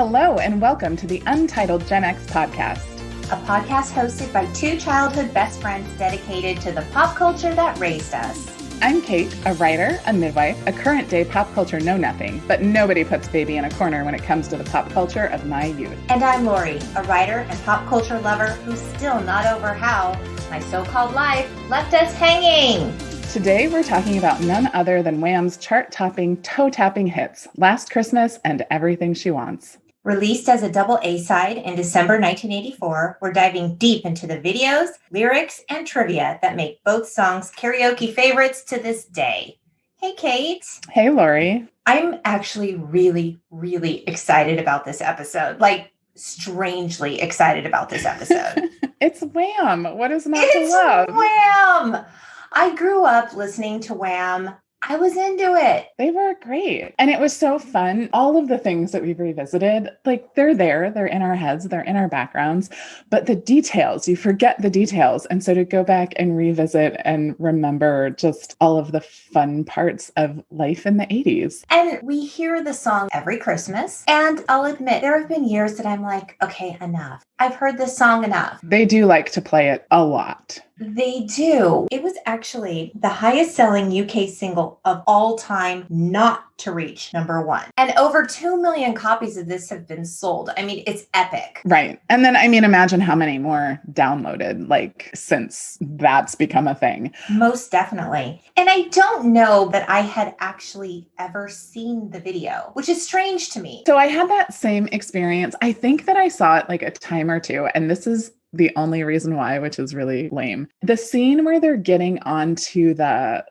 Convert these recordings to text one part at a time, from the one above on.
Hello and welcome to the Untitled Gen X podcast. A podcast hosted by two childhood best friends dedicated to the pop culture that raised us. I'm Kate, a writer, a midwife, a current day pop culture know-nothing, but nobody puts baby in a corner when it comes to the pop culture of my youth. And I'm Lori, a writer and pop culture lover who's still not over how my so-called life left us hanging. Today we're talking about none other than Wham's chart-topping, toe-tapping hits, Last Christmas and Everything She Wants. Released as a double A-side in December 1984, we're diving deep into the videos, lyrics, and trivia that make both songs karaoke favorites to this day. Hey, Kate. Hey, Lori. I'm actually really, really excited about this episode. Like, strangely excited about this episode. It's Wham! What is not to love? It's Wham! I grew up listening to Wham. I was into it. They were great. And it was so fun. All of the things that we've revisited, like they're there, they're in our heads, they're in our backgrounds, but the details, you forget the details. And so to go back and revisit and remember just all of the fun parts of life in the 80s. And we hear the song every Christmas. And I'll admit, there have been years that I'm like, okay, enough. I've heard this song enough. They do like to play it a lot. They do. It was actually the highest selling UK single of all time not to reach number one. And over 2 million copies of this have been sold. I mean, it's epic. Right. And then, imagine how many more downloaded, since that's become a thing. Most definitely. And I don't know that I had actually ever seen the video, which is strange to me. So I had that same experience. I think that I saw it a time or two, and this is the only reason why, which is really lame. The scene where they're getting onto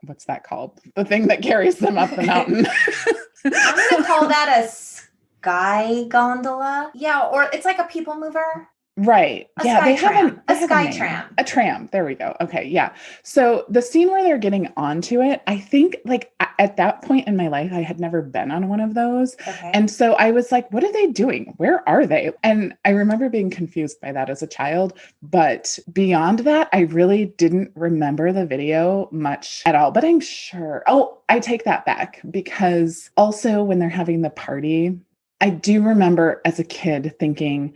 what's that called? The thing that carries them up the mountain. I'm going to call that a sky gondola. Yeah, or it's like a people mover. Right. A sky tram. tram. A tram. There we go. Okay. Yeah. So the scene where they're getting onto it, I think at that point in my life, I had never been on one of those. Okay. And so I was like, what are they doing? Where are they? And I remember being confused by that as a child. But beyond that, I really didn't remember the video much at all. But I'm sure. Oh, I take that back, because also when they're having the party, I do remember as a kid thinking,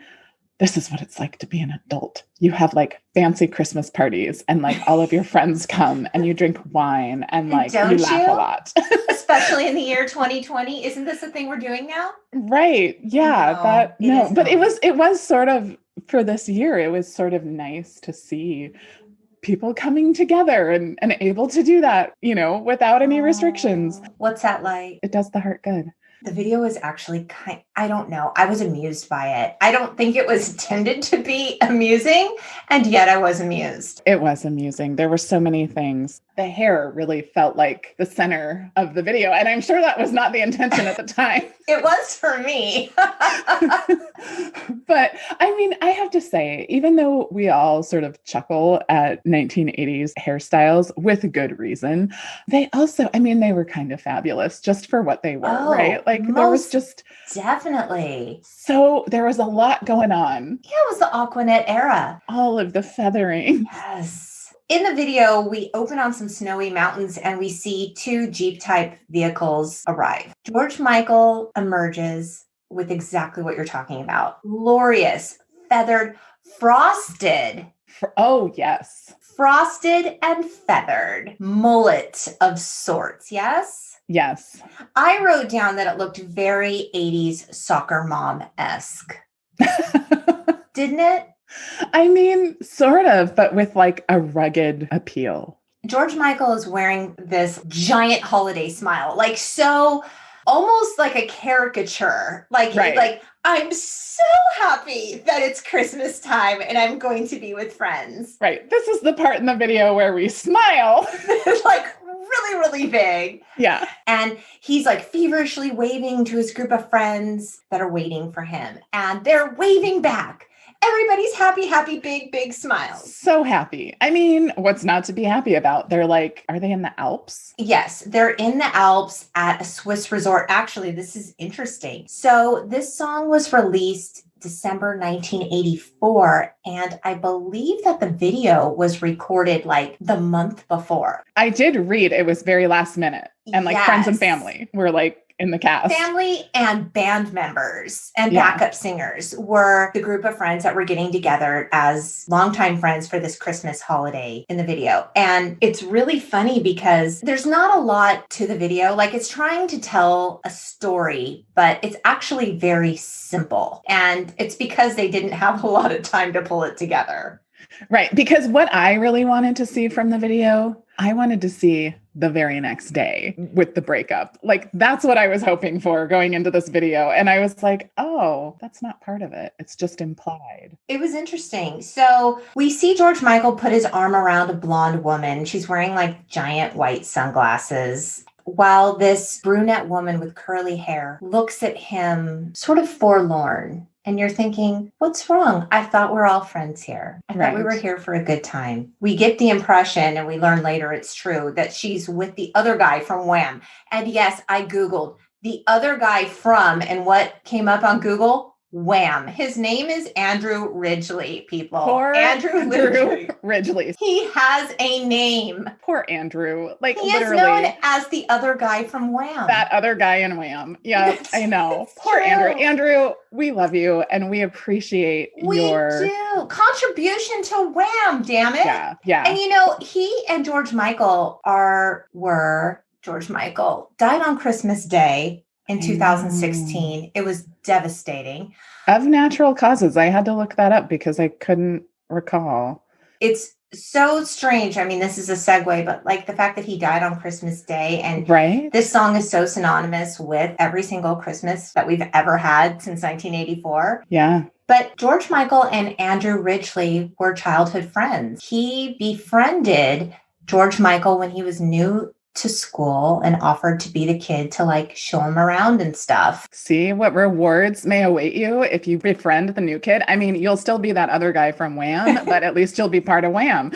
this is what it's like to be an adult. You have fancy Christmas parties and all of your friends come and you drink wine and you laugh a lot. Especially in the year 2020. Isn't this the thing we're doing now? Right. Yeah. But it was sort of, for this year, it was sort of nice to see people coming together and able to do that, without any restrictions. What's that like? It does the heart good. The video is actually I don't know. I was amused by it. I don't think it was intended to be amusing, and yet I was amused. It was amusing. There were so many things. The hair really felt like the center of the video, and I'm sure that was not the intention at the time. It was for me. But I have to say, even though we all sort of chuckle at 1980s hairstyles with good reason, they also, they were kind of fabulous just for what they were, right? There was just definitely. So there was a lot going on. Yeah, it was the awkwardness era. All of the feathering. Yes. In the video, we open on some snowy mountains and we see two Jeep-type vehicles arrive. George Michael emerges with exactly what you're talking about. Glorious, feathered, frosted. Oh, yes. Frosted and feathered mullet of sorts, yes? Yes. I wrote down that it looked very 80s soccer mom-esque. Didn't it? Sort of, but with a rugged appeal. George Michael is wearing this giant holiday smile, so almost like a caricature. Right. I'm so happy that it's Christmas time and I'm going to be with friends. Right. This is the part in the video where we smile. Really, really big. Yeah. And he's feverishly waving to his group of friends that are waiting for him. And they're waving back. Everybody's happy, big, big smiles. So happy. What's not to be happy about? They're are they in the Alps? Yes, they're in the Alps at a Swiss resort. Actually, this is interesting. So this song was released December 1984, and I believe that the video was recorded the month before. I did read it was very last minute, and Yes. friends and family were in the cast. Family and band members and Yeah. backup singers were the group of friends that were getting together as longtime friends for this Christmas holiday in the video. And it's really funny because there's not a lot to the video. Like, it's trying to tell a story, but it's actually very simple. And it's because they didn't have a lot of time to pull it together. Right. Because what I really wanted to see from the video, I wanted to see the very next day with the breakup. Like, that's what I was hoping for going into this video. And I was like, oh, that's not part of it. It's just implied. It was interesting. So we see George Michael put his arm around a blonde woman. She's wearing like giant white sunglasses, while this brunette woman with curly hair looks at him sort of forlorn. And you're thinking, what's wrong? I thought we're all friends here. I thought we were here for a good time. We get the impression, and we learn later it's true, that she's with the other guy from Wham. And yes, I Googled the other guy from, and what came up on Google? Wham. His name is Andrew Ridgeley, people. Poor Andrew Ridgeley. He has a name. Poor Andrew. Like, he literally. is known as the other guy from Wham. That other guy in Wham. Yeah, I know. Poor true. Andrew. Andrew, we love you and we appreciate your... We do. Contribution to Wham, damn it. Yeah. And he and George Michael George Michael died on Christmas Day in 2016. It was devastating. Of natural causes. I had to look that up because I couldn't recall. It's so strange. I mean, this is a segue, but like the fact that he died on Christmas Day, and this song is so synonymous with every single Christmas that we've ever had since 1984. Yeah. But George Michael and Andrew Ridgeley were childhood friends. He befriended George Michael when he was new to school and offered to be the kid to like show him around and stuff. See what rewards may await you if you befriend the new kid. I mean, you'll still be that other guy from Wham, but at least you'll be part of Wham.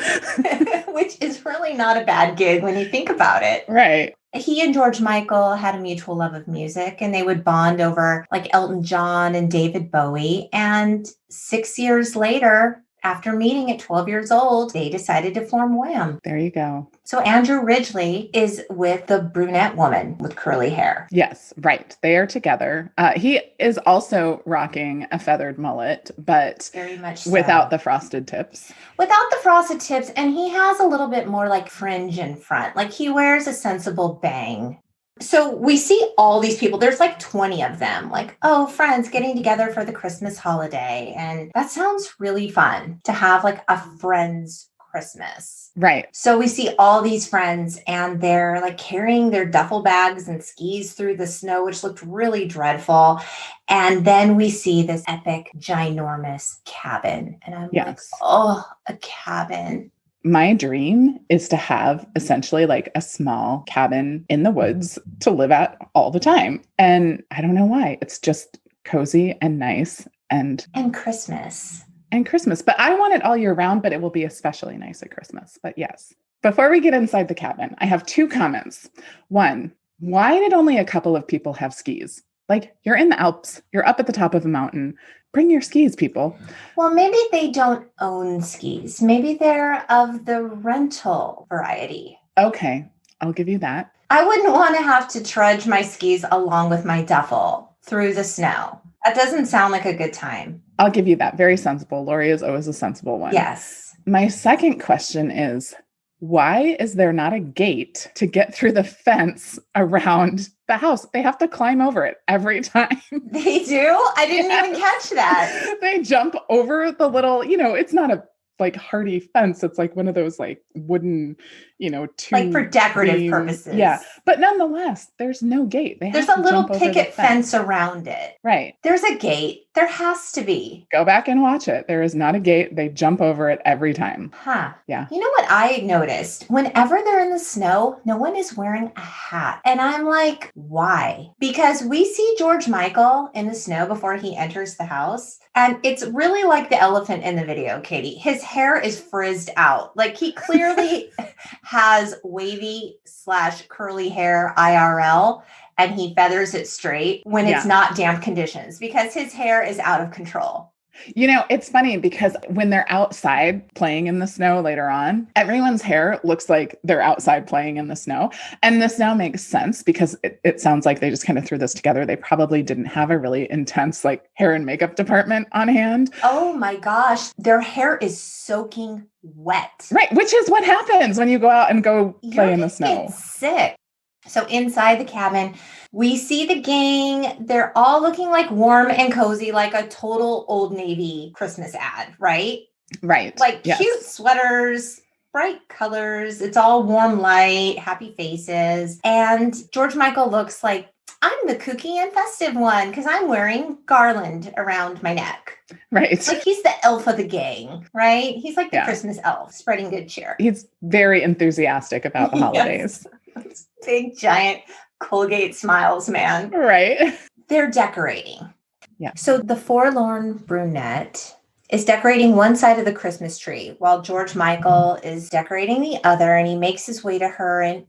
Which is really not a bad gig when you think about it. Right. He and George Michael had a mutual love of music, and they would bond over like Elton John and David Bowie. And 6 years later, after meeting at 12 years old, they decided to form Wham. There you go. So Andrew Ridgeley is with the brunette woman with curly hair. Yes, right. They are together. He is also rocking a feathered mullet, but very much so. Without the frosted tips. Without the frosted tips, and he has a little bit more like fringe in front. Like he wears a sensible bang. So we see all these people. There's like 20 of them, like, oh, friends getting together for the Christmas holiday. And that sounds really fun to have like a friend's Christmas. Right. So we see all these friends, and they're like carrying their duffel bags and skis through the snow, which looked really dreadful. And then we see this epic, ginormous cabin. And I'm like, oh, a cabin. My dream is to have essentially like a small cabin in the woods to live at all the time. And I don't know why. It's just cozy and nice and Christmas. And Christmas. But I want it all year round, but it will be especially nice at Christmas. But yes. Before we get inside the cabin, I have 2 comments. 1, why did only a couple of people have skis? Like, you're in the Alps, you're up at the top of a mountain. Bring your skis, people. Well, maybe they don't own skis. Maybe they're of the rental variety. Okay, I'll give you that. I wouldn't want to have to trudge my skis along with my duffel through the snow. That doesn't sound like a good time. I'll give you that. Very sensible. Lori is always a sensible one. Yes. My second question is, why is there not a gate to get through the fence around the house? They have to climb over it every time. They do? I didn't even catch that. They jump over the little, it's not a like hardy fence. It's like one of those like wooden, like for decorative purposes. Yeah. But nonetheless, there's no gate. There's a little picket fence around it. Right. There's a gate. There has to be. Go back and watch it. There is not a gate. They jump over it every time. Huh. Yeah. You know what I noticed? Whenever they're in the snow, no one is wearing a hat. And I'm like, why? Because we see George Michael in the snow before he enters the house. And it's really like the elephant in the video, Katie. His hair is frizzed out. Like he clearly has wavy/curly hair IRL, and he feathers it straight when it's not damp conditions because his hair is out of control. It's funny because when they're outside playing in the snow later on, everyone's hair looks like they're outside playing in the snow. And this now makes sense because it sounds like they just kind of threw this together. They probably didn't have a really intense like hair and makeup department on hand. Oh my gosh. Their hair is soaking wet. Right. Which is what happens when you go out and go play in the snow. Get sick. So inside the cabin, we see the gang. They're all looking like warm and cozy, like a total Old Navy Christmas ad, right? Right. Like cute sweaters, bright colors. It's all warm light, happy faces. And George Michael looks like, I'm the kooky and festive one because I'm wearing garland around my neck. Right. Like he's the elf of the gang, right? He's like the Christmas elf spreading good cheer. He's very enthusiastic about the holidays. Big, giant Colgate smiles, man. Right. They're decorating. Yeah. So the forlorn brunette is decorating one side of the Christmas tree while George Michael is decorating the other, and he makes his way to her and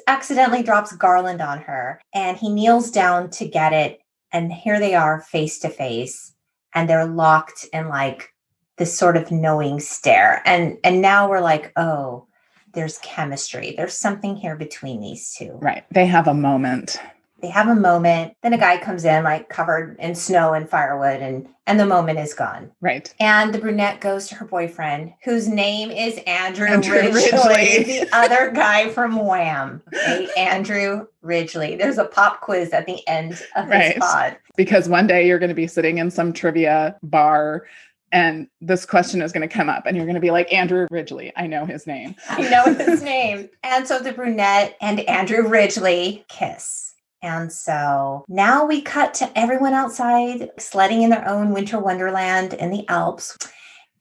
accidentally drops garland on her. And he kneels down to get it. And here they are face to face, and they're locked in like this sort of knowing stare. And now we're like, oh, there's chemistry. There's something here between these two. Right. They have a moment. Then a guy comes in like covered in snow and firewood and the moment is gone. Right. And the brunette goes to her boyfriend, whose name is Andrew Ridgely, the other guy from Wham. Okay? Andrew Ridgely. There's a pop quiz at the end of this pod. Because one day you're going to be sitting in some trivia bar and this question is going to come up and you're going to be like, Andrew Ridgely. I know his name. And so the brunette and Andrew Ridgely kiss. And so now we cut to everyone outside sledding in their own winter wonderland in the Alps.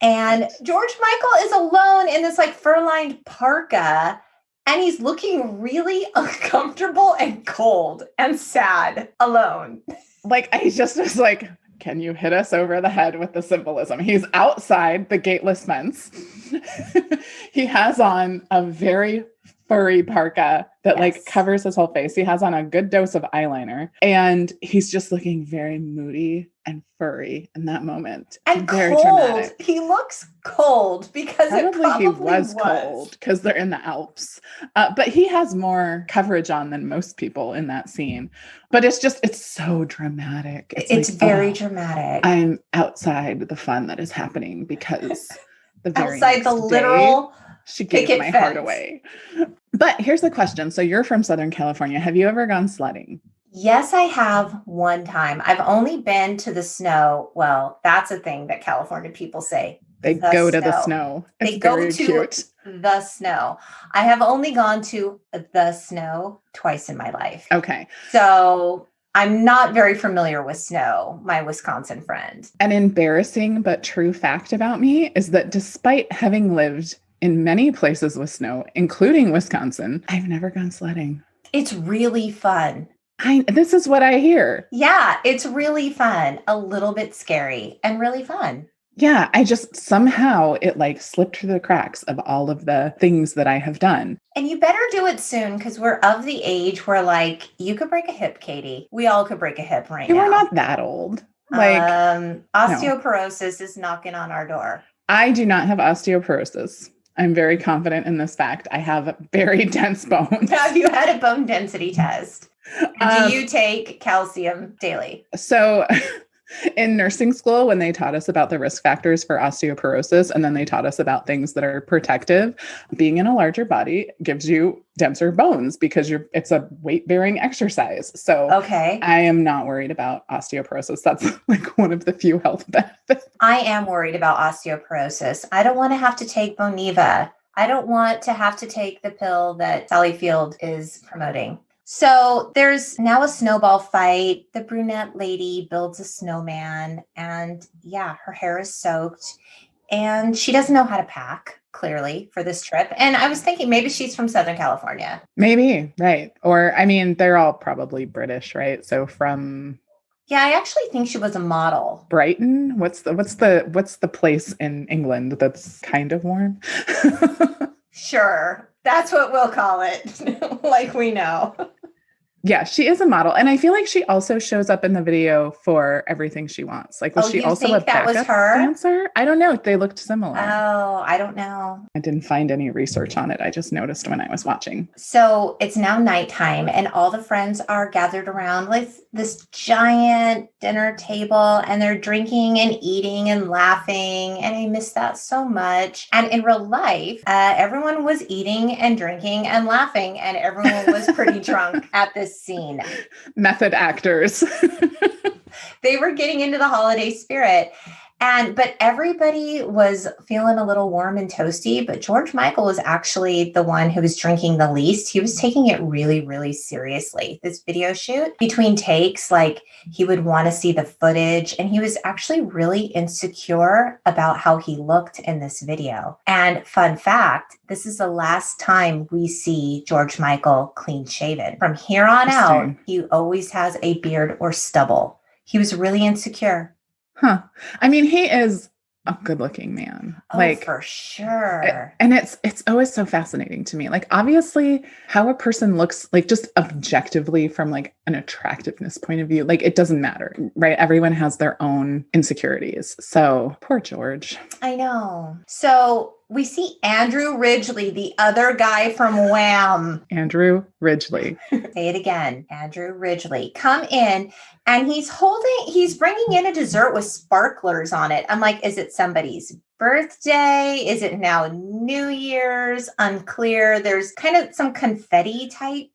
And George Michael is alone in this like fur-lined parka. And he's looking really uncomfortable and cold and sad alone. Like, I just was like, can you hit us over the head with the symbolism? He's outside the gateless fence. He has on a very furry parka that like covers his whole face. He has on a good dose of eyeliner and he's just looking very moody and furry in that moment. And very cold. Dramatic. He looks cold because he was cold because they're in the Alps. But he has more coverage on than most people in that scene. But it's so dramatic. It's like, very dramatic. I'm outside the fun that is happening because the very outside the literal she gave my heart away. But here's the question. So you're from Southern California. Have you ever gone sledding? Yes, I have one time. I've only been to the snow. Well, that's a thing that California people say. They go to the snow. They go to the snow. I have only gone to the snow twice in my life. Okay. So I'm not very familiar with snow, my Wisconsin friend. An embarrassing but true fact about me is that despite having lived in many places with snow, including Wisconsin, I've never gone sledding. It's really fun. This is what I hear. Yeah, it's really fun. A little bit scary and really fun. Yeah, I just somehow it like slipped through the cracks of all of the things that I have done. And you better do it soon because we're of the age where like you could break a hip, Katie. We all could break a hip right now. We're not that old. Like osteoporosis is knocking on our door. I do not have osteoporosis. I'm very confident in this fact. I have very dense bones. Have you had a bone density test? Do you take calcium daily? So in nursing school, when they taught us about the risk factors for osteoporosis, and then they taught us about things that are protective, being in a larger body gives you denser bones because it's a weight-bearing exercise. So I am not worried about osteoporosis. That's like one of the few health benefits. I am worried about osteoporosis. I don't want to have to take Boniva. I don't want to have to take the pill that Sally Field is promoting. So there's now a snowball fight. The brunette lady builds a snowman and her hair is soaked and she doesn't know how to pack clearly for this trip. And I was thinking maybe she's from Southern California. Maybe, right. Or, I mean, they're all probably British, right? So from... Yeah, I actually think she was a model. Brighton? What's the place in England that's kind of warm? Sure. That's what we'll call it. Like we know. Yeah, she is a model. And I feel like she also shows up in the video for Everything She Wants. Like, was Oh, she you also a think that was backup her? dancer? I don't know. They looked similar. Oh, I don't know. I didn't find any research on it. I just noticed when I was watching. So it's now nighttime, and all the friends are gathered around with this giant dinner table, and they're drinking and eating and laughing. And I miss that so much. And in real life, everyone was eating and drinking and laughing, and everyone was pretty drunk at this scene. Method actors. They were getting into the holiday spirit. But everybody was feeling a little warm and toasty, but George Michael was actually the one who was drinking the least. He was taking it really, really seriously. This video shoot between takes, like he would want to see the footage, and he was actually really insecure about how he looked in this video. And fun fact, this is the last time we see George Michael clean shaven. From here on out, he always has a beard or stubble. He was really insecure. Huh. I mean, he is a good-looking man. Oh, like, for sure. And it's always so fascinating to me. Like, obviously, how a person looks, like, just objectively from like an attractiveness point of view, like, it doesn't matter, right? Everyone has their own insecurities. So poor George. I know. So we see Andrew Ridgeley, the other guy from Wham. Andrew Ridgeley. Say it again. Andrew Ridgeley. Come in, and he's bringing in a dessert with sparklers on it. I'm like, is it somebody's birthday? Is it now New Year's? Unclear. There's kind of some confetti type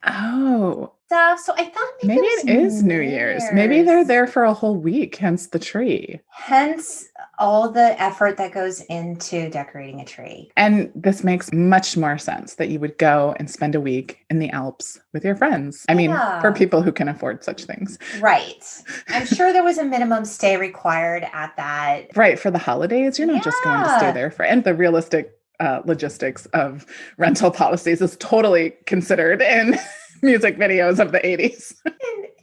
stuff. So I thought maybe it is New Year's. Maybe they're there for a whole week, hence the tree. Hence all the effort that goes into decorating a tree. And this makes much more sense that you would go and spend a week in the Alps with your friends. I mean, for people who can afford such things. Right. I'm sure there was a minimum stay required at that. Right. For the holidays, you're not just going to stay there for, and the realistic logistics of rental policies is totally considered in music videos of the 80s.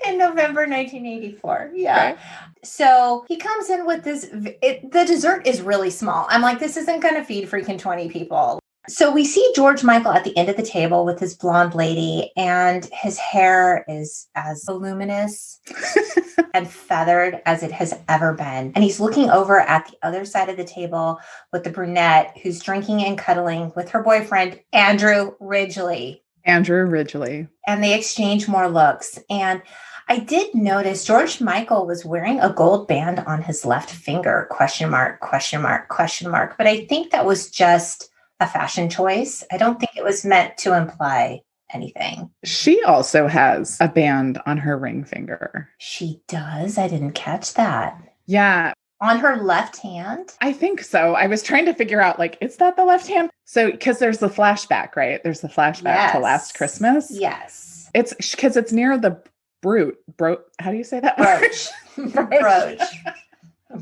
In November 1984. Yeah. Okay. So he comes in with this, the dessert is really small. I'm like, this isn't going to feed freaking 20 people. So we see George Michael at the end of the table with his blonde lady, and his hair is as voluminous and feathered as it has ever been. And he's looking over at the other side of the table with the brunette who's drinking and cuddling with her boyfriend, Andrew Ridgeley. Andrew Ridgeley. And they exchange more looks. And I did notice George Michael was wearing a gold band on his left finger, question mark, question mark, question mark. But I think that was just a fashion choice. I don't think it was meant to imply anything. She also has a band on her ring finger. She does? I didn't catch that. Yeah. On her left hand? I think so. I was trying to figure out, like, is that the left hand? So, because there's the flashback, right? There's the flashback to Last Christmas. Yes. It's because it's near the how do you say that? Brooch. Brooch.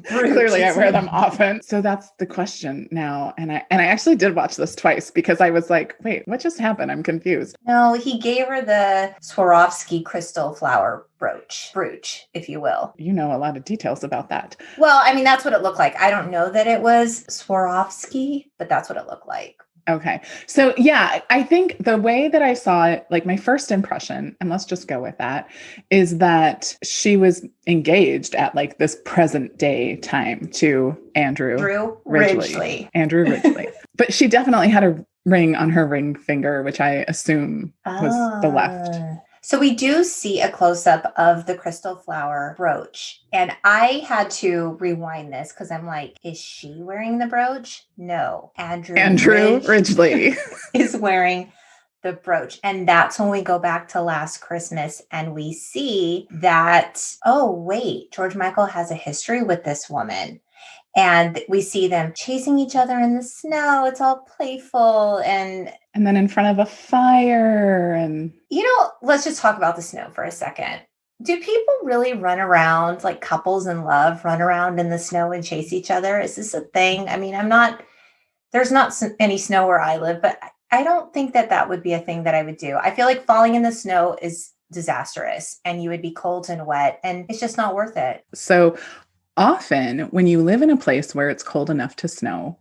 Clearly I wear them often. So that's the question now. And I actually did watch this twice because I was like, wait, what just happened? I'm confused. No, he gave her the Swarovski crystal flower brooch, if you will. You know a lot of details about that. Well, I mean, that's what it looked like. I don't know that it was Swarovski, but that's what it looked like. Okay. So yeah, I think the way that I saw it, like my first impression, and let's just go with that, is that she was engaged at like this present day time to Andrew Ridgeley. Andrew Ridgeley. But she definitely had a ring on her ring finger, which I assume was the left. So we do see a close-up of the crystal flower brooch. And I had to rewind this because I'm like, is she wearing the brooch? No. Andrew Ridgeley is wearing the brooch. And that's when we go back to Last Christmas and we see that, oh, wait, George Michael has a history with this woman. And we see them chasing each other in the snow. It's all playful and then in front of a fire. And let's just talk about the snow for a second. Do people really run around, like couples in love, run around in the snow and chase each other? Is this a thing? I mean, there's not any snow where I live, but I don't think that would be a thing that I would do. I feel like falling in the snow is disastrous and you would be cold and wet and it's just not worth it. So often when you live in a place where it's cold enough to snow,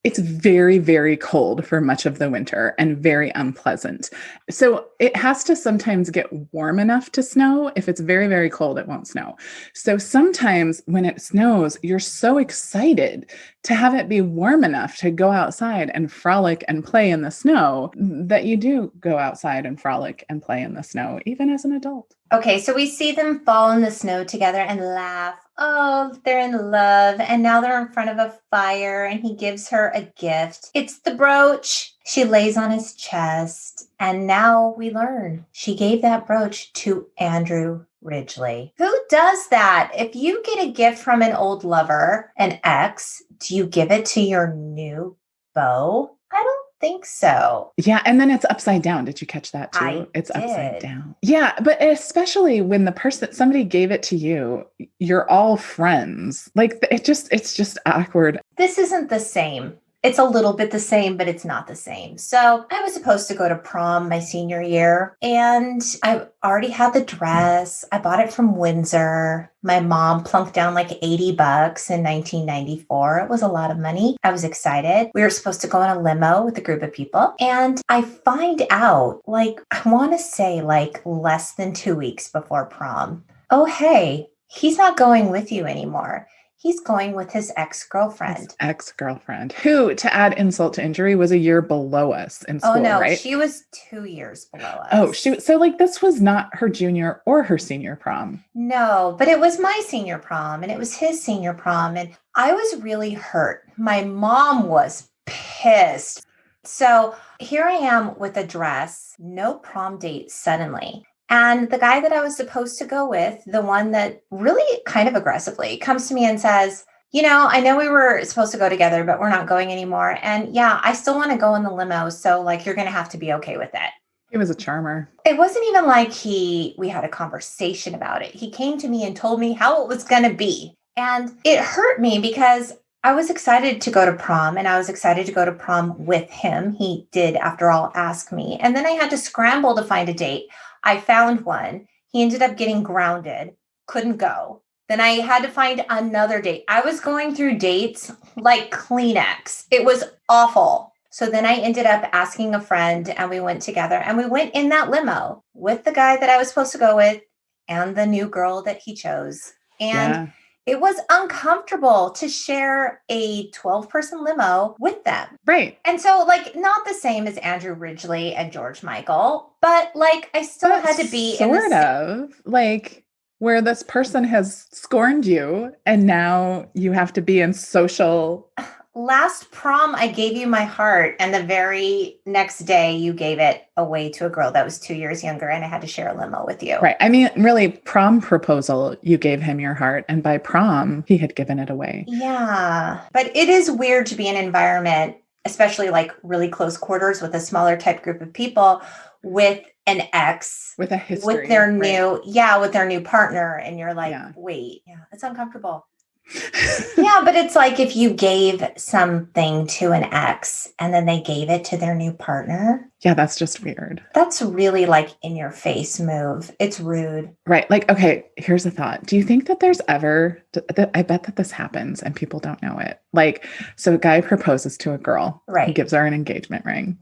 It's very, very cold for much of the winter and very unpleasant. So it has to sometimes get warm enough to snow. If it's very, very cold, it won't snow. So sometimes when it snows, you're so excited to have it be warm enough to go outside and frolic and play in the snow that you do go outside and frolic and play in the snow, even as an adult. Okay, so we see them fall in the snow together and laugh. Oh, they're in love. And now they're in front of a fire and he gives her a gift. It's the brooch. She lays on his chest. And now we learn she gave that brooch to Andrew Ridgely. Who does that? If you get a gift from an old lover, an ex, do you give it to your new beau? I don't think so. Yeah. And then it's upside down. Did you catch that too? I It's did. upside down. Yeah. But especially when the person, somebody gave it to you, you're all friends. Like it's just awkward. This isn't the same. It's a little bit the same, but it's not the same. So I was supposed to go to prom my senior year and I already had the dress. I bought it from Windsor. My mom plunked down like $80 in 1994. It was a lot of money. I was excited. We were supposed to go in a limo with a group of people. And I find out, like, I want to say like less than 2 weeks before prom, oh, hey, he's not going with you anymore. He's going with his ex-girlfriend. His ex-girlfriend, who, to add insult to injury, was a year below us in school, Oh, no, right? she was 2 years below us. Oh, so like this was not her junior or her senior prom. No, but it was my senior prom and it was his senior prom. And I was really hurt. My mom was pissed. So here I am with a dress, no prom date suddenly. And the guy that I was supposed to go with, the one that really kind of aggressively comes to me and says, you know, I know we were supposed to go together, but we're not going anymore. And yeah, I still want to go in the limo. So like, you're going to have to be okay with it. He was a charmer. It wasn't even like we had a conversation about it. He came to me and told me how it was going to be. And it hurt me because I was excited to go to prom and I was excited to go to prom with him. He did, after all, ask me. And then I had to scramble to find a date. I found one. He ended up getting grounded, couldn't go. Then I had to find another date. I was going through dates like Kleenex. It was awful. So then I ended up asking a friend and we went together and we went in that limo with the guy that I was supposed to go with and the new girl that he chose. And it was uncomfortable to share a 12-person limo with them. Right. And so, like, not the same as Andrew Ridgely and George Michael, but, like, I still had to be sort of like where this person has scorned you and now you have to be in social. Last prom, I gave you my heart. And the very next day, you gave it away to a girl that was 2 years younger. And I had to share a limo with you. Right. I mean, really, prom proposal, you gave him your heart. And by prom, he had given it away. Yeah. But it is weird to be in an environment, especially like really close quarters with a smaller type group of people with an ex. With a history. With their with their new partner. And you're like, wait, it's uncomfortable. Yeah, but it's like if you gave something to an ex and then they gave it to their new partner. Yeah, that's just weird. That's really like in your face move. It's rude. Right. Like, okay, here's a thought. Do you think that there's ever, I bet that this happens and people don't know it. Like, so a guy proposes to a girl. Right. He gives her an engagement ring.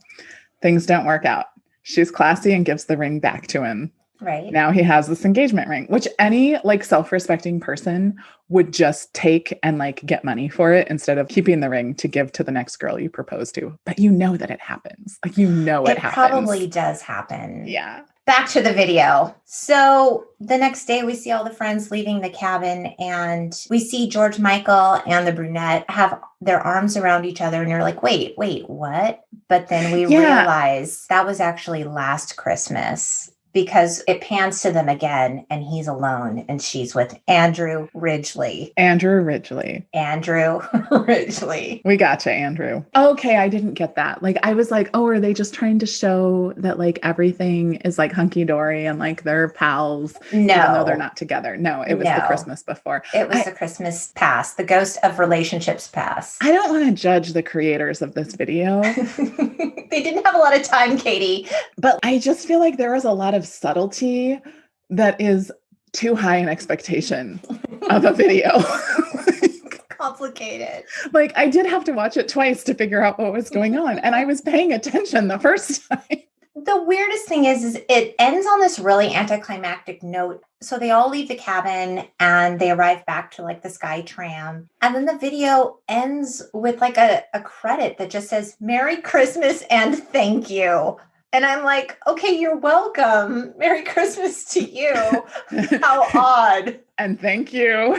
Things don't work out. She's classy and gives the ring back to him. Right. Now he has this engagement ring, which any like self-respecting person would just take and like get money for it instead of keeping the ring to give to the next girl you propose to. But you know that it happens. Like, you know, it happens. It probably does happen. Yeah. Back to the video. So the next day we see all the friends leaving the cabin and we see George Michael and the brunette have their arms around each other. And you're like, wait, what? But then we realize that was actually last Christmas. Because it pans to them again and he's alone and she's with Andrew Ridgely. Andrew Ridgely. Andrew Ridgely. We gotcha, Andrew. Okay, I didn't get that. Like, I was like, oh, are they just trying to show that like everything is like hunky-dory and like they're pals? No. Even though they're not together. No, it was the Christmas before. It was the Christmas past, the ghost of relationships past. I don't want to judge the creators of this video. They didn't have a lot of time, Katie. But I just feel like there was a lot of subtlety that is too high an expectation of a video. complicated. Like I did have to watch it twice to figure out what was going on. And I was paying attention the first time. The weirdest thing is it ends on this really anticlimactic note. So they all leave the cabin and they arrive back to like the Sky Tram. And then the video ends with like a credit that just says, Merry Christmas and thank you. And I'm like, okay, you're welcome. Merry Christmas to you. How odd. And thank you.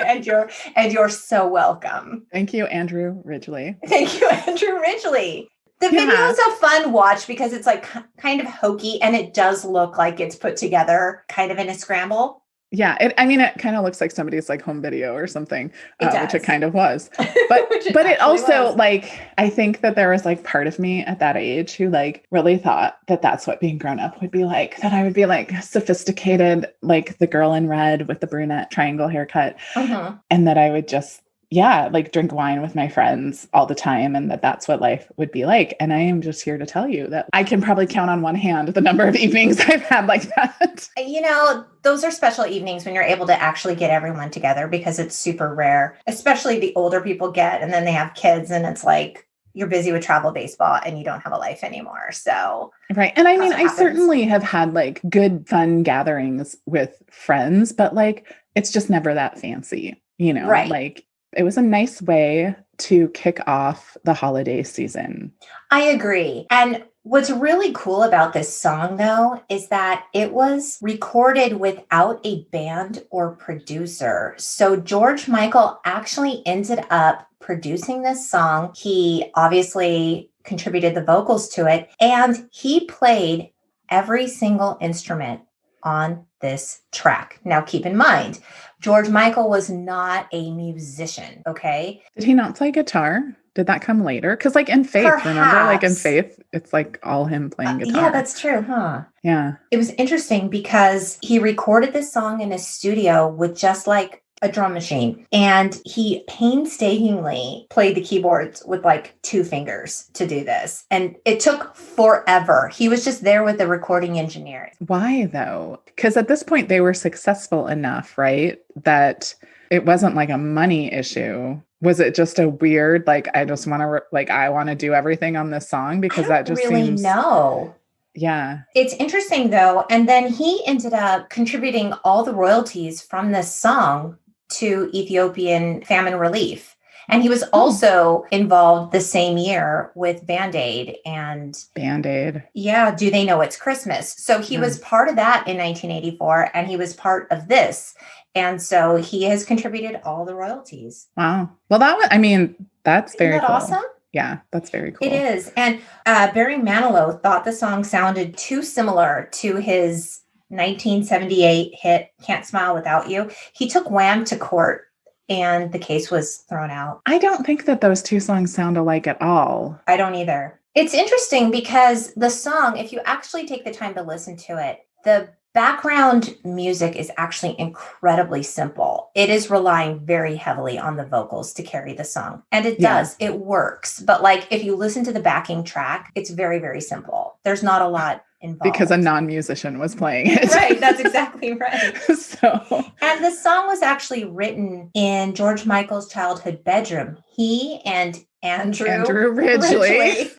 and you're so welcome. Thank you, Andrew Ridgely. Thank you, Andrew Ridgely. The video is a fun watch because it's like kind of hokey and it does look like it's put together kind of in a scramble. Yeah. It kind of looks like somebody's like home video or something, which it kind of was. But but it also was. Like, I think that there was like part of me at that age who like really thought that that's what being grown up would be like, that I would be like sophisticated, like the girl in red with the brunette triangle haircut. And that I would just like drink wine with my friends all the time and that's what life would be like. And I am just here to tell you that I can probably count on one hand the number of evenings I've had like that. You know, those are special evenings when you're able to actually get everyone together because it's super rare, especially the older people get and then they have kids and it's like you're busy with travel baseball and you don't have a life anymore. So right. And I mean, I certainly have had like good fun gatherings with friends, but like it's just never that fancy, you know, right. Like it was a nice way to kick off the holiday season. I agree. And what's really cool about this song, though, is that it was recorded without a band or producer. So George Michael actually ended up producing this song. He obviously contributed the vocals to it, and he played every single instrument on this track. Now, keep in mind, George Michael was not a musician, okay? Did he not play guitar? Did that come later? Because like in Faith, Perhaps. Remember? Like in Faith, it's like all him playing guitar. Yeah, that's true, huh? Yeah. It was interesting because he recorded this song in a studio with just like a drum machine. And he painstakingly played the keyboards with like 2 fingers to do this. And it took forever. He was just there with the recording engineer. Why though? Because at this point they were successful enough, right? That it wasn't like a money issue. Was it just a weird, like, I just want to, I want to do everything on this song? Because that just really seems... No. Yeah. It's interesting though. And then he ended up contributing all the royalties from this song to Ethiopian famine relief. And he was also involved the same year with Band-Aid and Band-Aid. Yeah. Do They Know It's Christmas? So he was part of that in 1984 and he was part of this. And so he has contributed all the royalties. Wow. Well, that's very cool. Awesome? Yeah, that's very cool. It is. And Barry Manilow thought the song sounded too similar to his 1978 hit, Can't Smile Without You. He took Wham to court and the case was thrown out. I don't think that those 2 songs sound alike at all. I don't either. It's interesting because the song, if you actually take the time to listen to it, the background music is actually incredibly simple. It is relying very heavily on the vocals to carry the song. And it does. It works. But like if you listen to the backing track, it's very, very simple. There's not a lot involved. Because a non-musician was playing it. Right. That's exactly right. So. And the song was actually written in George Michael's childhood bedroom. He and Andrew Ridgely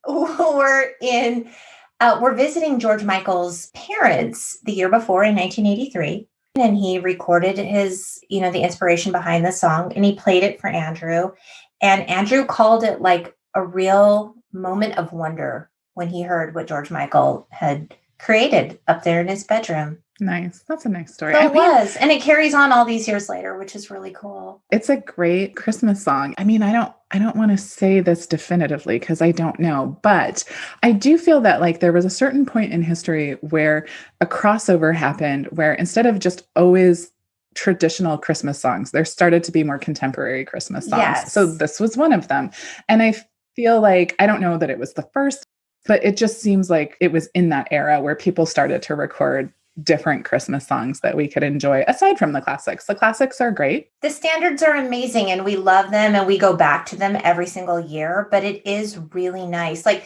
were visiting George Michael's parents the year before in 1983. And he recorded his, the inspiration behind the song and he played it for Andrew. And Andrew called it like a real moment of wonder when he heard what George Michael had created up there in his bedroom. Nice. That's a nice story. So it was. And it carries on all these years later, which is really cool. It's a great Christmas song. I mean, I don't want to say this definitively because I don't know, but I do feel that like there was a certain point in history where a crossover happened where instead of just always traditional Christmas songs, there started to be more contemporary Christmas songs. Yes. So this was one of them. And I feel like, I don't know that it was the first, but it just seems like it was in that era where people started to record different Christmas songs that we could enjoy aside from the classics. The classics are great. The standards are amazing and we love them and we go back to them every single year, but it is really nice. Like,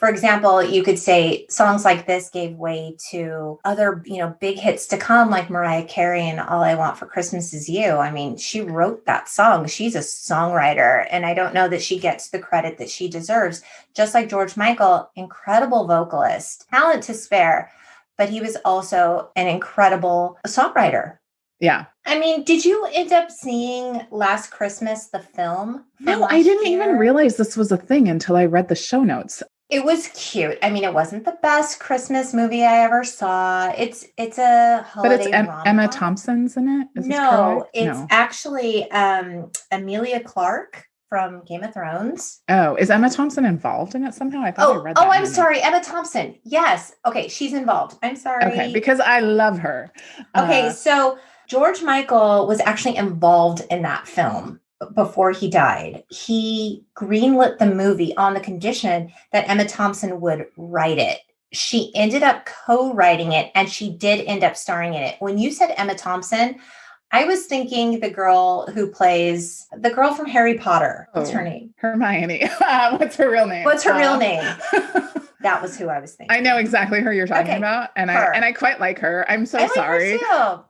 For example, you could say songs like this gave way to other, big hits to come, like Mariah Carey and All I Want for Christmas Is You. I mean, she wrote that song. She's a songwriter, and I don't know that she gets the credit that she deserves. Just like George Michael, incredible vocalist, talent to spare, but he was also an incredible songwriter. Yeah. I mean, did you end up seeing Last Christmas, the film? No, I didn't even realize this was a thing until I read the show notes. It was cute. I mean, it wasn't the best Christmas movie I ever saw. It's a holiday But it's rom-com. Emma Thompson's in it? Is No, it's actually Emilia Clarke from Game of Thrones. Oh, is Emma Thompson involved in it somehow? I thought I read that. Oh, I'm sorry. Emma Thompson. Yes. Okay, she's involved. I'm sorry. Okay, because I love her. Okay, so George Michael was actually involved in that film before he died. He greenlit the movie on the condition that Emma Thompson would write it. She ended up co-writing it, and she did end up starring in it. When you said Emma Thompson, I was thinking the girl who plays the girl from Harry Potter. What's her name? Hermione. What's her real name? What's her real name? That was who I was thinking. I know exactly who you're talking about. And I quite like her. I'm so sorry.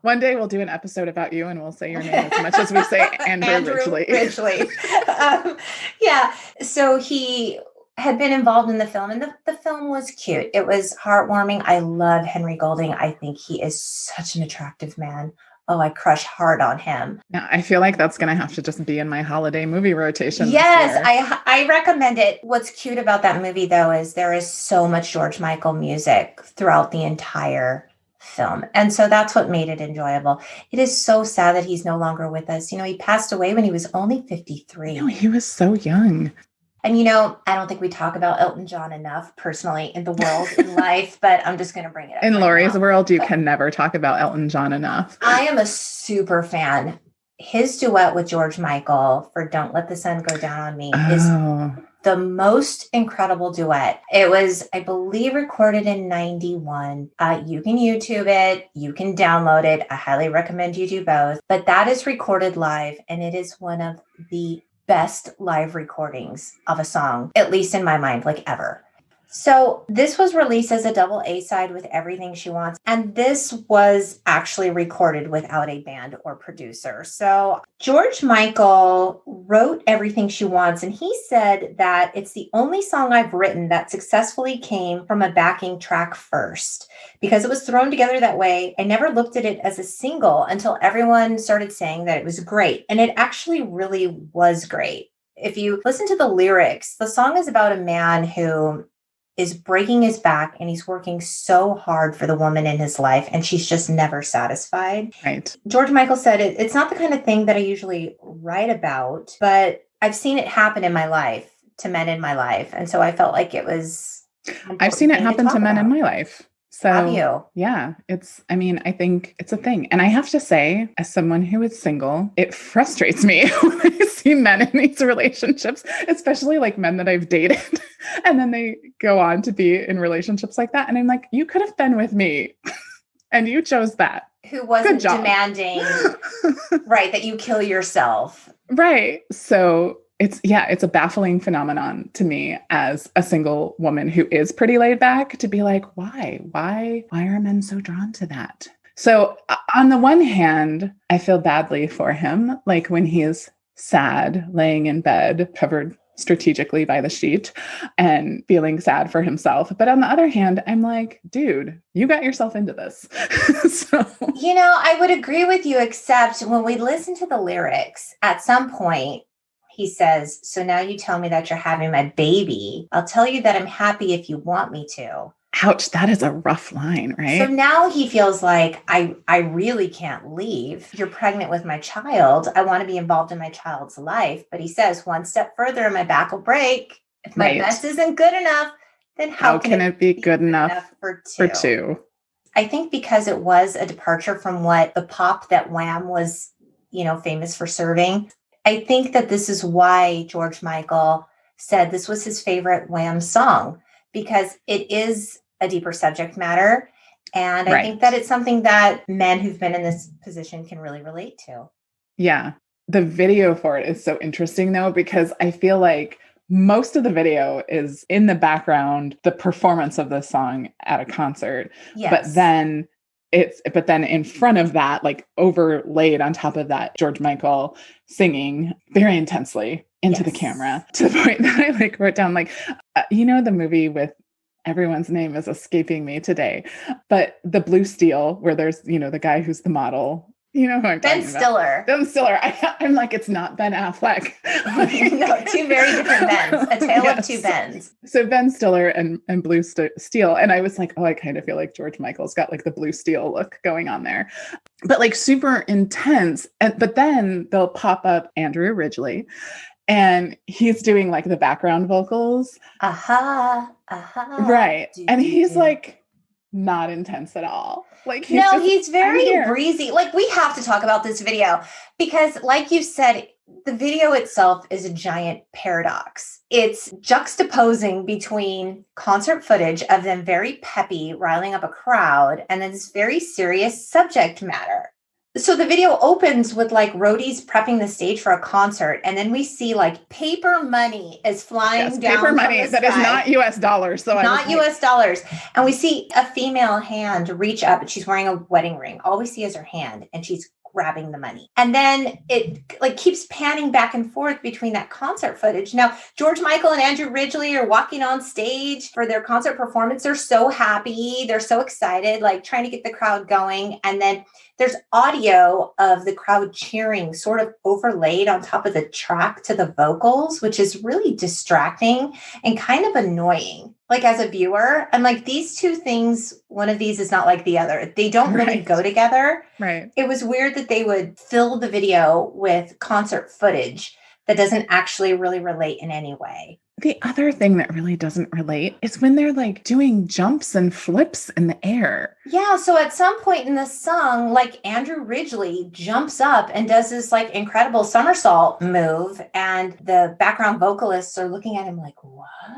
One day we'll do an episode about you and we'll say your name as much as we say Andrew Ridgely. Yeah. So he had been involved in the film, and the film was cute. It was heartwarming. I love Henry Golding. I think he is such an attractive man. Oh, I crush hard on him. Yeah, I feel like that's going to have to just be in my holiday movie rotation. Yes, I recommend it. What's cute about that movie, though, is there is so much George Michael music throughout the entire film. And so that's what made it enjoyable. It is so sad that he's no longer with us. He passed away when he was only 53. No, he was so young. And, I don't think we talk about Elton John enough personally in the world, in life, but I'm just going to bring it up. In Lori's world, you can never talk about Elton John enough. I am a super fan. His duet with George Michael for Don't Let the Sun Go Down on Me is the most incredible duet. It was, I believe, recorded in 91. You can YouTube it. You can download it. I highly recommend you do both. But that is recorded live, and it is one of the best live recordings of a song, at least in my mind, like ever. So this was released as a double A-side with Everything She Wants. And this was actually recorded without a band or producer. So George Michael wrote Everything She Wants, and he said that it's the only song I've written that successfully came from a backing track first. Because it was thrown together that way, I never looked at it as a single until everyone started saying that it was great. And it actually really was great. If you listen to the lyrics, the song is about a man who is breaking his back, and he's working so hard for the woman in his life, and she's just never satisfied. Right. George Michael said, it's not the kind of thing that I usually write about, but I've seen it happen in my life to men in my life. And so I felt like it was... I've seen it happen to men in my life. So, have you? Yeah, I think it's a thing. And I have to say, as someone who is single, it frustrates me when I see men in these relationships, especially like men that I've dated. And then they go on to be in relationships like that. And I'm like, you could have been with me and you chose that. Who wasn't demanding, right, that you kill yourself. Right. So it's a baffling phenomenon to me as a single woman who is pretty laid back to be like, why are men so drawn to that? So on the one hand, I feel badly for him. Like when he is sad, laying in bed, covered strategically by the sheet and feeling sad for himself. But on the other hand, I'm like, dude, you got yourself into this. So, I would agree with you, except when we listen to the lyrics, at some point, he says, so now you tell me that you're having my baby. I'll tell you that I'm happy if you want me to. Ouch, that is a rough line, right? So now he feels like I really can't leave. You're pregnant with my child. I want to be involved in my child's life. But he says, one step further and my back will break. If my best isn't good enough, then how can it be good enough for two? I think because it was a departure from what the pop that Wham was, famous for serving. I think that this is why George Michael said this was his favorite Wham song, because it is a deeper subject matter. And I think that it's something that men who've been in this position can really relate to. Yeah. The video for it is so interesting, though, because I feel like most of the video is in the background, the performance of the song at a concert. Yes. But then in front of that, like overlaid on top of that, George Michael singing very intensely into the camera, to the point that I like wrote down, like, the movie with, everyone's name is escaping me today, but the Blue Steel, where there's, the guy who's the model. You know who I'm talking Stiller. Ben Stiller. I'm like, it's not Ben Affleck. No, two very different Bens. A tale of two Bens. So Ben Stiller and Blue Steel. And I was like, oh, I kind of feel like George Michael's got like the Blue Steel look going on there. But like super intense. But then they'll pop up Andrew Ridgeley. And he's doing like the background vocals. Right. And he's like not intense at all. Like he's very breezy. Like, we have to talk about this video because, like you said, the video itself is a giant paradox. It's juxtaposing between concert footage of them very peppy, riling up a crowd, and then this very serious subject matter. So the video opens with like roadies prepping the stage for a concert. And then we see like paper money is flying down. Paper money that is not US dollars. So not US dollars. And we see a female hand reach up and she's wearing a wedding ring. All we see is her hand and she's grabbing the money. And then it like keeps panning back and forth between that concert footage. Now, George Michael and Andrew Ridgeley are walking on stage for their concert performance. They're so happy. They're so excited, like trying to get the crowd going. And then there's audio of the crowd cheering sort of overlaid on top of the track to the vocals, which is really distracting and kind of annoying. Like, as a viewer, I'm like, these two things, one of these is not like the other. They don't really go together. Right. It was weird that they would fill the video with concert footage that doesn't actually really relate in any way. The other thing that really doesn't relate is when they're like doing jumps and flips in the air. Yeah. So at some point in the song, like Andrew Ridgeley jumps up and does this like incredible somersault move. And the background vocalists are looking at him like, what?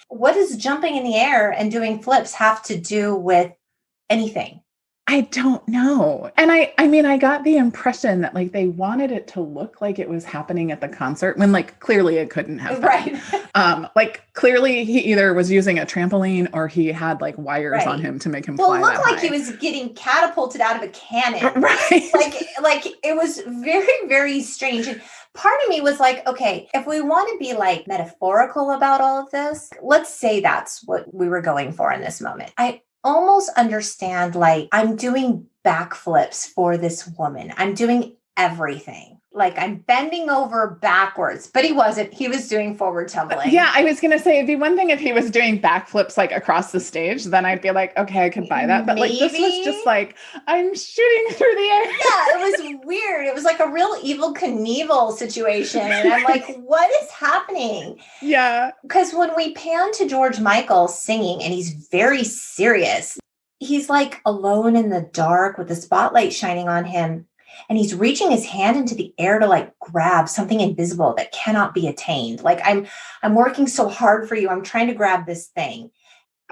What does jumping in the air and doing flips have to do with anything? I don't know. And I mean, I got the impression that like they wanted it to look like it was happening at the concert when like clearly it couldn't have. Right. Like clearly he either was using a trampoline or he had like wires on him to make him fly. Well, it looked like he was getting catapulted out of a cannon. Right. Like it was very, very strange. And part of me was like, okay, if we want to be like metaphorical about all of this, let's say that's what we were going for in this moment. I almost understand, like, I'm doing backflips for this woman. I'm doing everything. Like, I'm bending over backwards, but he wasn't. He was doing forward tumbling. Yeah, I was going to say, it'd be one thing if he was doing backflips like across the stage, then I'd be like, okay, I could buy that. But like, this was just like, I'm shooting through the air. Yeah, it was weird. It was like a real Evel Knievel situation. And I'm like, what is happening? Yeah. Because when we pan to George Michael singing and he's very serious, he's like alone in the dark with the spotlight shining on him. And he's reaching his hand into the air to like grab something invisible that cannot be attained. Like, I'm working so hard for you. I'm trying to grab this thing.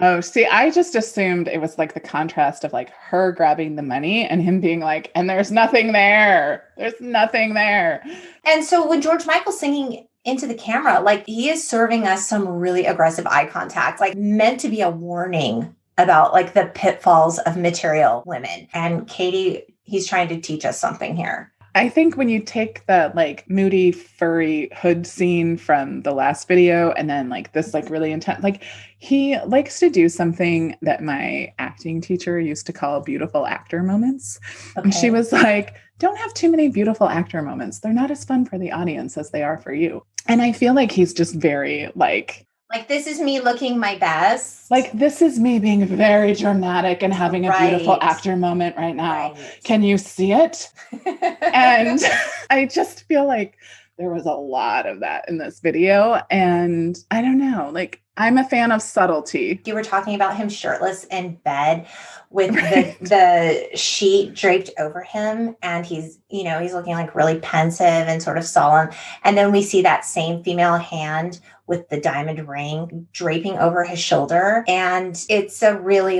Oh, see, I just assumed it was like the contrast of like her grabbing the money and him being like, and there's nothing there. There's nothing there. And so when George Michael's singing into the camera, like, he is serving us some really aggressive eye contact, like meant to be a warning about like the pitfalls of material women. And Katie, he's trying to teach us something here. I think when you take the like moody, furry hood scene from the last video and then like this like really intense, like he likes to do something that my acting teacher used to call beautiful actor moments. Okay. And she was like, don't have too many beautiful actor moments. They're not as fun for the audience as they are for you. And I feel like he's just very like, this is me looking my best. Like, this is me being very dramatic and having a beautiful actor moment right now. Right. Can you see it? And I just feel like there was a lot of that in this video. And I don't know, like, I'm a fan of subtlety. You were talking about him shirtless in bed with the sheet draped over him. And he's looking like really pensive and sort of solemn. And then we see that same female hand with the diamond ring draping over his shoulder. And it's a really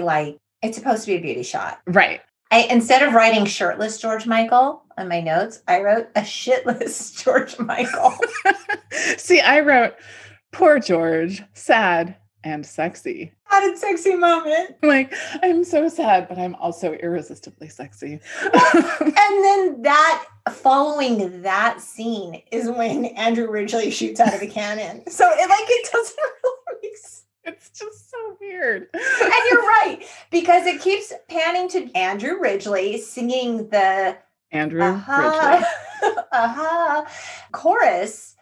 it's supposed to be a beauty shot. Right. Instead of writing shirtless George Michael on my notes, I wrote a shitless George Michael. See, I wrote Poor George, sad and sexy. Added sexy moment. Like, I'm so sad, but I'm also irresistibly sexy. And then following that scene is when Andrew Ridgeley shoots out of a cannon. So it doesn't really make sense. It's just so weird. And you're right, because it keeps panning to Andrew Ridgeley singing the Andrew Ridgeley chorus.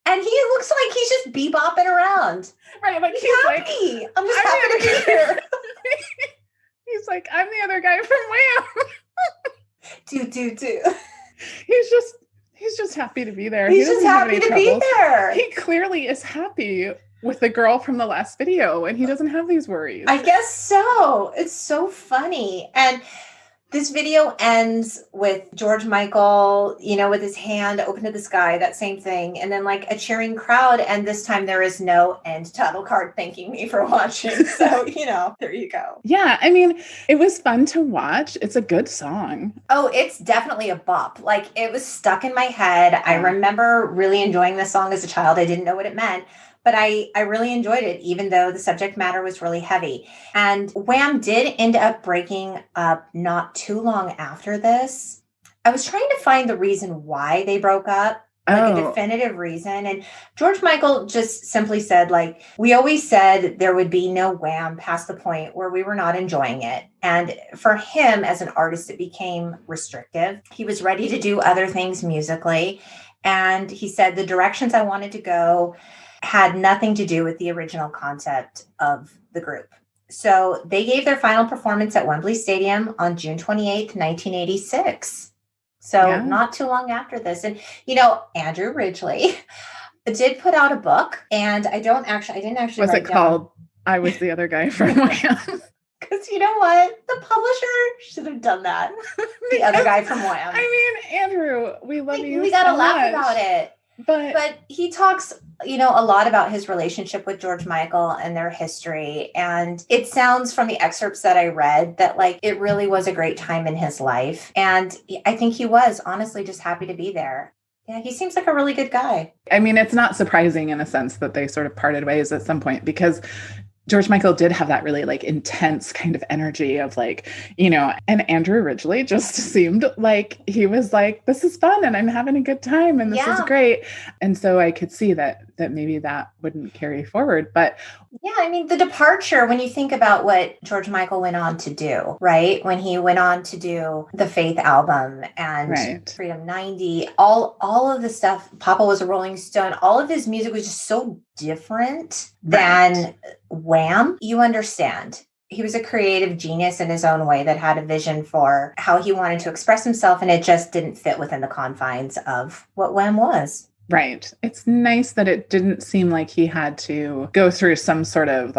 And he looks like he's just bebopping around. Right, like he's happy. Like, I'm just happy to be here. He's like, I'm the other guy from Wham. Do. He's just happy to be there. He's just happy to be there. He clearly is happy with the girl from the last video, and he doesn't have these worries. I guess so. It's so funny. And this video ends with George Michael, with his hand open to the sky, that same thing. And then like a cheering crowd. And this time there is no end title card thanking me for watching. So, there you go. Yeah. I mean, it was fun to watch. It's a good song. Oh, it's definitely a bop. Like it was stuck in my head. I remember really enjoying this song as a child. I didn't know what it meant. But I really enjoyed it, even though the subject matter was really heavy. And Wham did end up breaking up not too long after this. I was trying to find the reason why they broke up, a definitive reason. And George Michael just simply said, we always said there would be no Wham past the point where we were not enjoying it. And for him as an artist, it became restrictive. He was ready to do other things musically. And he said the directions I wanted to go had nothing to do with the original concept of the group. So they gave their final performance at Wembley Stadium on June 28th, 1986. So not too long after this. And, Andrew Ridgeley did put out a book, and I didn't actually Was it called I Was the Other Guy from Wham? Because you know what? The publisher should have done that. The other guy from Wham. I mean, Andrew, we love you. We got to laugh about it. But he talks, a lot about his relationship with George Michael and their history. And it sounds from the excerpts that I read that it really was a great time in his life. And I think he was honestly just happy to be there. Yeah, he seems like a really good guy. I mean, it's not surprising in a sense that they sort of parted ways at some point, because George Michael did have that really intense kind of energy of and Andrew Ridgeley just seemed like he was like, this is fun and I'm having a good time and this is great. And so I could see that maybe that wouldn't carry forward. But yeah, I mean, the departure, when you think about what George Michael went on to do, right? When he went on to do the Faith album and Freedom 90, all of the stuff, Papa Was a Rolling Stone, all of his music was just so different than Wham. You understand. He was a creative genius in his own way that had a vision for how he wanted to express himself, and it just didn't fit within the confines of what Wham was. Right. It's nice that it didn't seem like he had to go through some sort of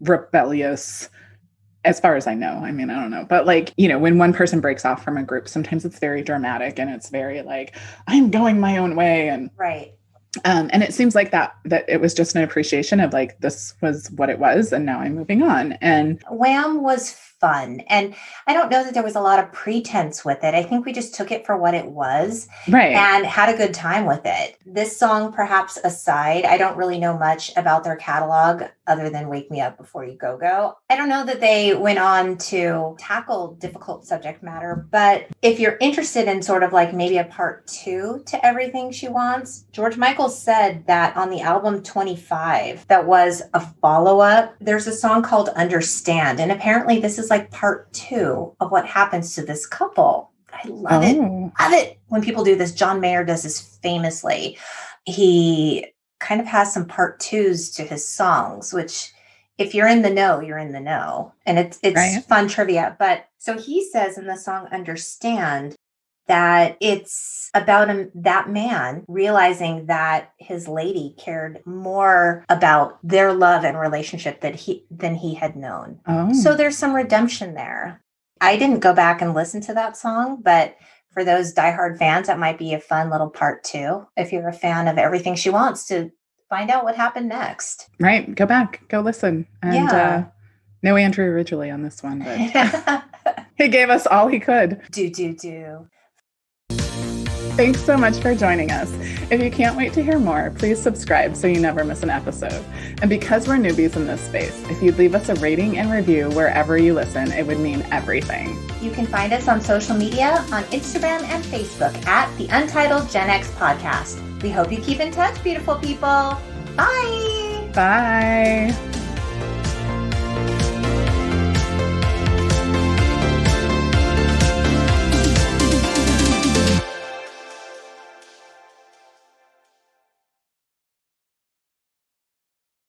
rebellious, as far as I know. I mean, I don't know. But when one person breaks off from a group, sometimes it's very dramatic and it's very I'm going my own way. And right. And it seems like that it was just an appreciation of this was what it was, and now I'm moving on. And Wham was fun. And I don't know that there was a lot of pretense with it. I think we just took it for what it was and had a good time with it. This song, perhaps aside, I don't really know much about their catalog other than Wake Me Up Before You Go Go. I don't know that they went on to tackle difficult subject matter, but if you're interested in sort of maybe a part 2 to Everything She Wants, George Michael said that on the album 25, that was a follow-up. There's a song called Understand, and apparently this is part 2 of what happens to this couple. I love it. Love it when people do this. John Mayer does this famously. He kind of has some part 2s to his songs, which if you're in the know, you're in the know. And it's fun trivia. But so he says in the song Understand that it's about that man realizing that his lady cared more about their love and relationship than he had known. So there's some redemption there. I didn't go back and listen to that song, but for those diehard fans, that might be a fun little part 2. If you're a fan of Everything She Wants, to find out what happened next. Right. Go back, go listen. And no Andrew Ridgeley on this one, but he gave us all he could. Do. Thanks so much for joining us. If you can't wait to hear more, please subscribe so you never miss an episode. And because we're newbies in this space, if you'd leave us a rating and review wherever you listen, it would mean everything. You can find us on social media on Instagram and Facebook at the Untitled Gen X Podcast. We hope you keep in touch, beautiful people. Bye. Bye.